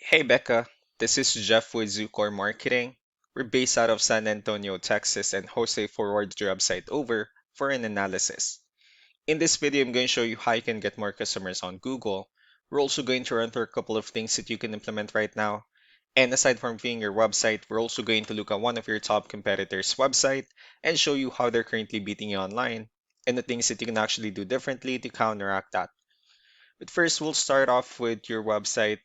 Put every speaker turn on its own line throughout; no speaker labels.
Hey Becca, this is Jeff with Zucore Marketing. We're based out of San Antonio, Texas, and Jose forwarded your website over for an analysis. In this video, I'm going to show you how you can get more customers on Google. We're also going to run through a couple of things that you can implement right now. And aside from viewing your website, we're also going to look at one of your top competitors' website and show you how they're currently beating you online and the things that you can actually do differently to counteract that. But first, we'll start off with your website.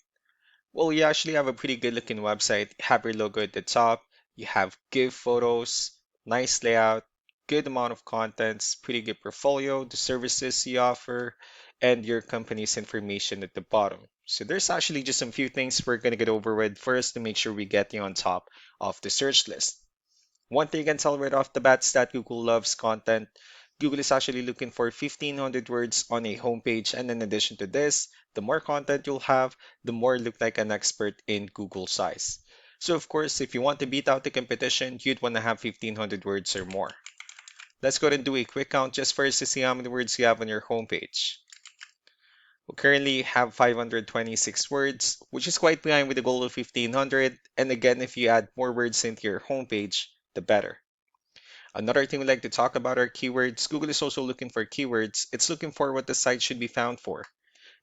Well, you actually have a pretty good looking website. You have your logo at the top. You have good photos, nice layout, good amount of contents, pretty good portfolio, the services you offer, and your company's information at the bottom. So there's actually just some few things we're going to get over with first to make sure we get you on top of the search list. One thing you can tell right off the bat is that Google loves content. Google is actually looking for 1,500 words on a homepage, and in addition to this, the more content you'll have, the more you look like an expert in Google size. So of course, if you want to beat out the competition, you'd want to have 1,500 words or more. Let's go ahead and do a quick count just first to see how many words you have on your homepage. We currently have 526 words, which is quite behind with the goal of 1,500. And again, if you add more words into your homepage, the better. Another thing we like to talk about are keywords. Google is also looking for keywords. It's looking for what the site should be found for.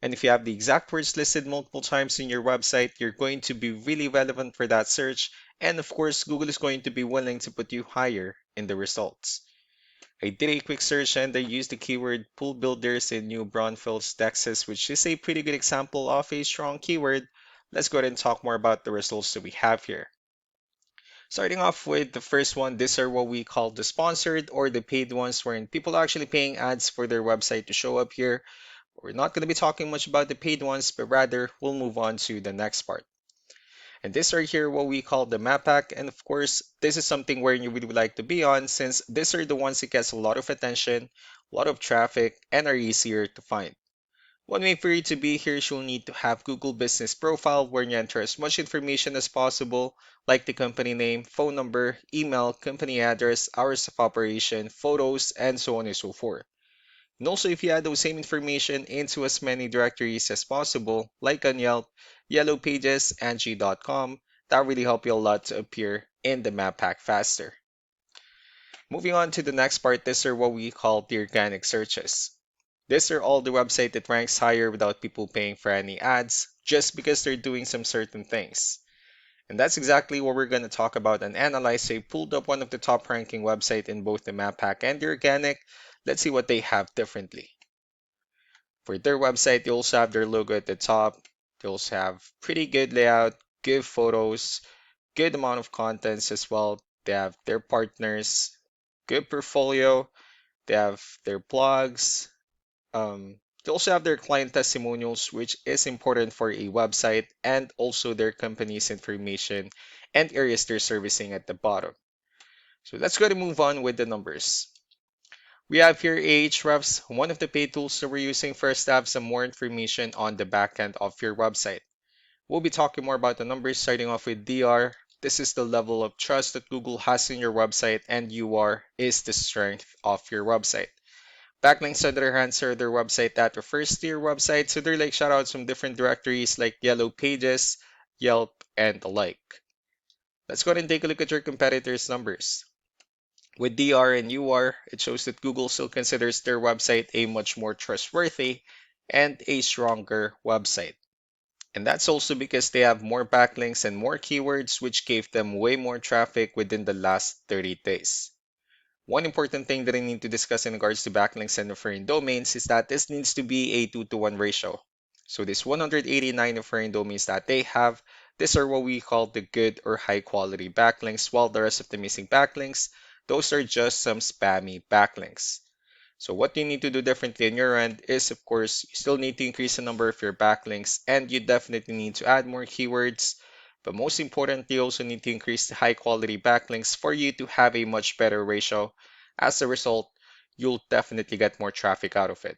And if you have the exact words listed multiple times in your website, you're going to be really relevant for that search. And of course, Google is going to be willing to put you higher in the results. I did a quick search and I used the keyword pool builders in New Braunfels, Texas, which is a pretty good example of a strong keyword. Let's go ahead and talk more about the results that we have here. Starting off with the first one, these are what we call the sponsored or the paid ones, wherein people are actually paying ads for their website to show up here. We're not going to be talking much about the paid ones, but rather we'll move on to the next part. And these are here what we call the map pack. And of course, this is something where you would like to be on since these are the ones that gets a lot of attention, a lot of traffic, and are easier to find. One way for you to be here is you'll need to have Google Business Profile where you enter as much information as possible, like the company name, phone number, email, company address, hours of operation, photos, and so on and so forth. And also, if you add those same information into as many directories as possible, like on Yelp, Yellow Pages, Angie.com, that really help you a lot to appear in the map pack faster. Moving on to the next part, these are what we call the organic searches. These are all the website that ranks higher without people paying for any ads, just because they're doing some certain things. And that's exactly what we're going to talk about and analyze. So I pulled up one of the top ranking websites in both the map pack and the organic. Let's see what they have differently. For their website, they also have their logo at the top. They also have pretty good layout, good photos, good amount of contents as well. They have their partners, good portfolio. They have their blogs. They also have their client testimonials, which is important for a website, and also their company's information and areas they're servicing at the bottom. So let's go to move on with the numbers. We have here Ahrefs, one of the paid tools that we're using first to have some more information on the backend of your website. We'll be talking more about the numbers starting off with DR. This is the level of trust that Google has in your website, and UR is the strength of your website. Backlinks, on the other hand, are their website that refers to your website, so they're like shoutouts from different directories like Yellow Pages, Yelp, and the like. Let's go ahead and take a look at your competitors' numbers. With DR and UR, it shows that Google still considers their website a much more trustworthy and a stronger website. And that's also because they have more backlinks and more keywords, which gave them way more traffic within the last 30 days. One important thing that I need to discuss in regards to backlinks and referring domains is that this needs to be a 2-to-1 ratio. So this 189 referring domains that they have, these are what we call the good or high quality backlinks, while the rest of the missing backlinks, those are just some spammy backlinks. So what you need to do differently on your end is, of course, you still need to increase the number of your backlinks, and you definitely need to add more keywords. But most importantly, you also need to increase the high quality backlinks for you to have a much better ratio. As a result, you'll definitely get more traffic out of it.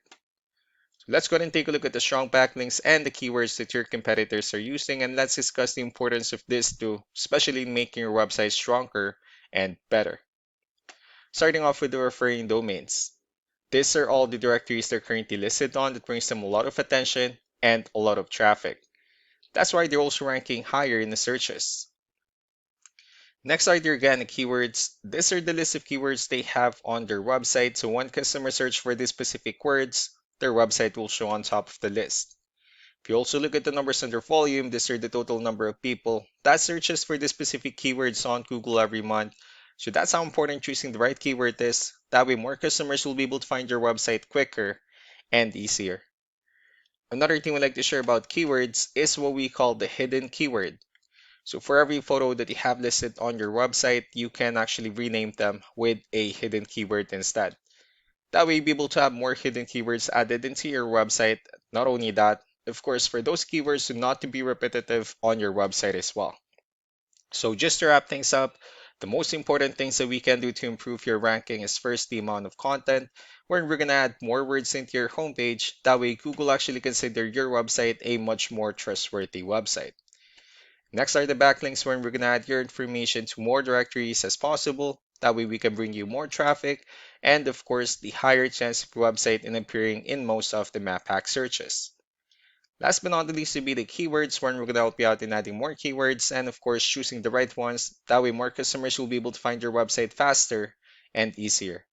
So let's go ahead and take a look at the strong backlinks and the keywords that your competitors are using, and let's discuss the importance of this too, especially in making your website stronger and better. Starting off with the referring domains. These are all the directories they're currently listed on that brings them a lot of attention and a lot of traffic. That's why they're also ranking higher in the searches. Next are the organic keywords. These are the list of keywords they have on their website. So when customers search for these specific words, their website will show on top of the list. If you also look at the numbers under volume, these are the total number of people that searches for the specific keywords on Google every month. So that's how important choosing the right keyword is. That way more customers will be able to find your website quicker and easier. Another thing we like to share about keywords is what we call the hidden keyword. So for every photo that you have listed on your website, you can actually rename them with a hidden keyword instead. That way you'll be able to have more hidden keywords added into your website. Not only that, of course, for those keywords to not to be repetitive on your website as well. So just to wrap things up, the most important things that we can do to improve your ranking is first the amount of content, where we're gonna add more words into your homepage. That way Google actually consider your website a much more trustworthy website. Next are the backlinks where we're going to add your information to more directories as possible. That way we can bring you more traffic and of course the higher chance of your website in appearing in most of the map hack searches. Last but not the least would be the keywords where we're going to help you out in adding more keywords and of course choosing the right ones. That way more customers will be able to find your website faster and easier.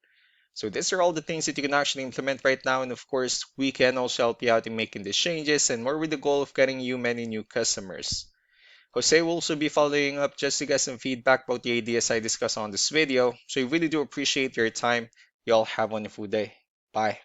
So these are all the things that you can actually implement right now and of course we can also help you out in making these changes and more with the goal of getting you many new customers. Jose will also be following up just to get some feedback about the ideas I discussed on this video. So I really do appreciate your time. Y'all have a wonderful day. Bye.